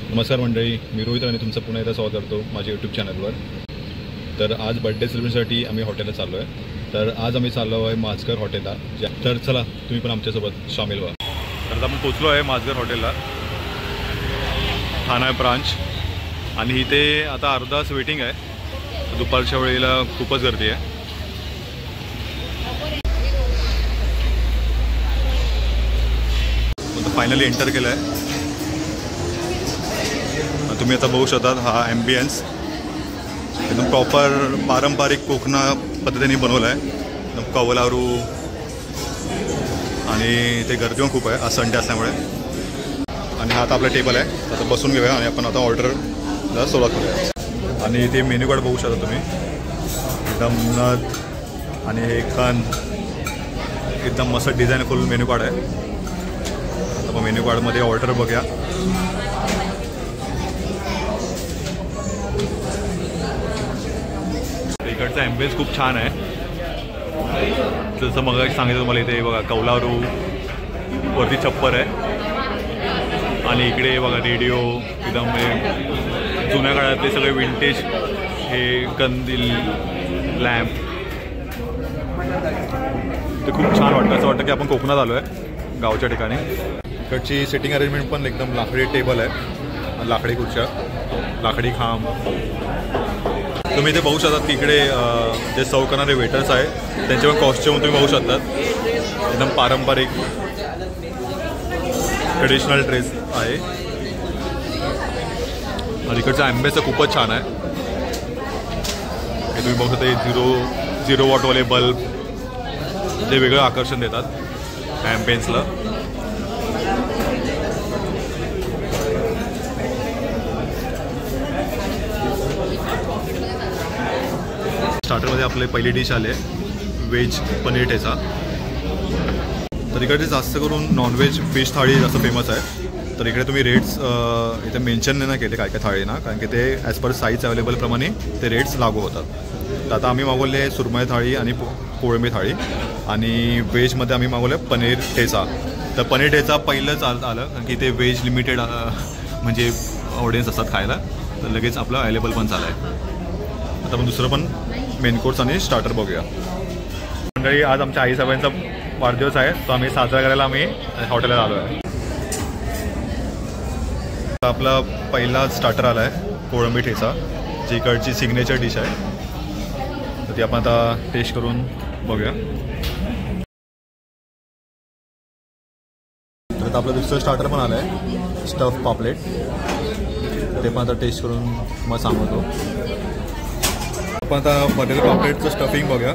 नमस्कार मंडळी, मी रोहित आणि तुमचं पुन्हा एकदा स्वागत करतो माझ्या यूट्यूब चॅनलवर। तर आज बर्थडे सेलिब्रेशनसाठी आम्ही हॉटेलला चाललो आहे। तर आज आम्ही चाललो आहे माझघर हॉटेलला। तर चला तुम्ही पण आमच्यासोबत सामील व्हा। तर आपण पोचलो आहे माझघर हॉटेलला, ठाणा ब्रांच, आणि इथे आता अर्धा तास वेटिंग आहे। दुपारच्या वेळेला खूपच गर्दी आहे। फायनली एंटर केलं आहे। तुम्ही आता बघू शकता हा ॲम्बियन्स एकदम प्रॉपर पारंपरिक कोकणा पद्धतीने बनवला आहे। एकदम कौलारू, आणि ते गर्दी पण खूप आहे आज संडे असल्यामुळे। आणि हा आता आपला टेबल आहे, आता बसून घेऊया आणि आपण आता ऑर्डरला सुरुवात करूया। आणि इथे मेन्यू कार्ड बघू शकता तुम्ही, एकदम नथ आणि हे कान, एकदम मस्त डिझाईनफुल मेन्यू कार्ड आहे। आता मेन्यू कार्डमध्ये ऑर्डर बघूया। इकडचा ॲम्बियन्स खूप छान आहे। जसं मग सांगितलं तुम्हाला, इथे बघा कौलारू वरती छप्पर आहे, आणि इकडे बघा रेडिओ, एकदम जुन्या काळातले सगळे विंटेज हे कंदील लॅम्प, ते खूप छान वाटतं। असं वाटतं की आपण कोकणात आलो आहे, गावच्या ठिकाणी। इकडची सिटिंग अरेंजमेंट पण एकदम लाकडी टेबल आहे, लाकडी खुर्च्या, लाकडी खांब। तुम्ही इथे बघू शकतात की इकडे जे सर्व करणारे वेटर्स आहे त्यांचे पण कॉस्ट्यूम तुम्ही बघू शकतात, एकदम पारंपरिक ट्रेडिशनल ड्रेस आहे। आणि इकडचा ॲम्बियन्स खूपच छान आहे। हे तुम्ही बघू शकता, झिरो वॉटवाले बल्ब जे वेगळं आकर्षण देतात ॲम्बियन्सला। स्टार्टरमध्ये आपले पहिली डिश आले व्हेज पनीर ठेचा। तर इकडे जास्त करून नॉनव्हेज फिश थाळी जास्त फेमस आहे। तर इकडे तुम्ही रेट्स इथे मेन्शन नाही केले काय काय थाळीना, कारण की ते ॲज पर साईज अवेलेबलप्रमाणे ते रेट्स लागू होतात। तर आता आम्ही मागवले सुरमई थाळी आणि कोळंबी थाळी, आणि व्हेजमध्ये आम्ही मागवलं पनीर ठेचा। तर पनीर ठेचा पहिलंच आलं, कारण की ते व्हेज लिमिटेड म्हणजे ऑडियन्स असतात खायला, तर लगेच आपलं अवेलेबल पण झालं आहे। आता आपण दुसरं पण मेन कोर्स आणि स्टार्टर बघूया। मंडळी, आज आमच्या आईसाहेबांचा वाढदिवस आहे, तो आम्ही साजरा करायला आम्ही हॉटेलला आलो आहे। आपला पहिला स्टार्टर आला आहे कोळंबी ठेचा, जी इकडची सिग्नेचर डिश आहे। तर ती आपण आता टेस्ट करून बघूया। तर आता आपलं दुसरं स्टार्टर पण आलं आहे स्टफ पापलेट, ते पण आता टेस्ट करून मग सांगतो। आपण आता बटेर पापलेटचं स्टफिंग बघूया।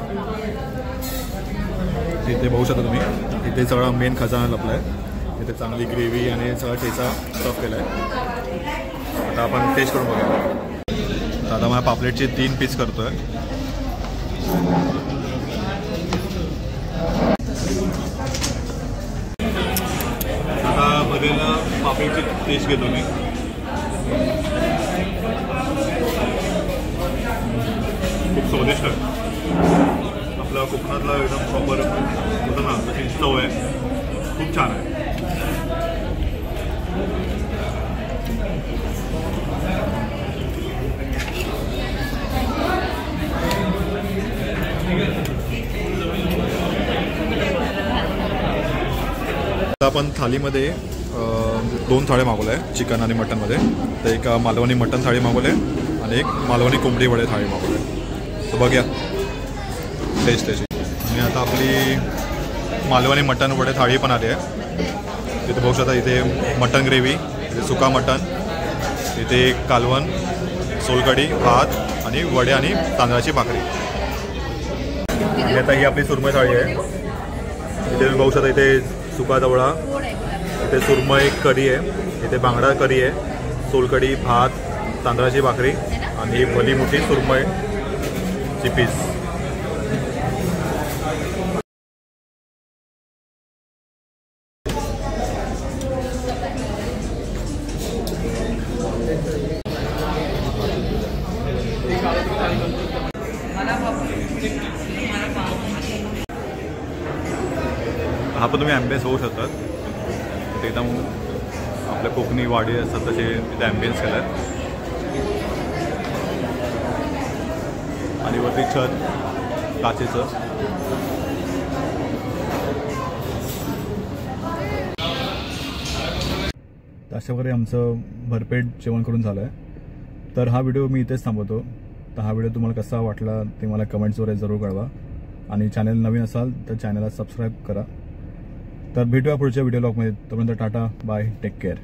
इथे बघू शकता तुम्ही, इथे सगळा मेन खजाना लपला आहे। इथे चांगली ग्रेव्ही आणि सगळा ठेचा स्टफ केला आहे। आता आपण टेस्ट करून बघूया। आता मला पापलेटचे 3 पीस करतो आहे। आता बघायला पापलेटची टेस्ट घेतो मी। खूप स्वादिष्ट आहे, आपला कोकणातला एकदम प्रॉपर होतं ना तशी चव आहे, खूप छान आहे। आता आपण थालीमध्ये 2 थाळी मागवल्या आहे चिकन आणि मटनमध्ये। तर एक मालवणी मटन थाळी मागवली आहे आणि एक मालवणी कोंबडी वडे थाळी मागवली आहे। तर बघूया टेस्ट त्याची। आणि आता आपली मालवणी मटन वडे थाळी पण आली आहे। तिथे बघू शकता, इथे मटन ग्रेव्ही, इथे सुका मटन, इथे कालवण, सोलकढी, भात आणि वडे आणि तांदळाची भाकरी। आणि आता ही आपली सुरमई थाळी आहे। इथे बघू शकता, इथे सुका जवळा, इथे सुरमई कढी आहे, इथे बांगडा कढी आहे, सोलकढी, भात, तांदळाची भाकरी आणि भली मोठी सुरमईची पीस। हा पण तुम्ही ॲम्बियन्स बघू शकतात, एकदम आपल्या कोकणी वाडी असतात तसे इथे ॲम्बियन्स केला आहे. आणि वरती छत काचेचं. अशा प्रकारे आमचं भरपेट जेवण करून झालं आहे. तर हा व्हिडिओ मी इथेच थांबवतो. तर हा व्हिडिओ तुम्हाला कसा वाटला ते मला कमेंट्सवर जरूर कळवा. आणि चॅनल नवीन असाल तर चॅनलला सबस्क्राईब करा. तर भेटूया पुढच्या व्हिडिओ ब्लॉगमध्ये. तोपर्यंत टाटा बाय, टेक केअर.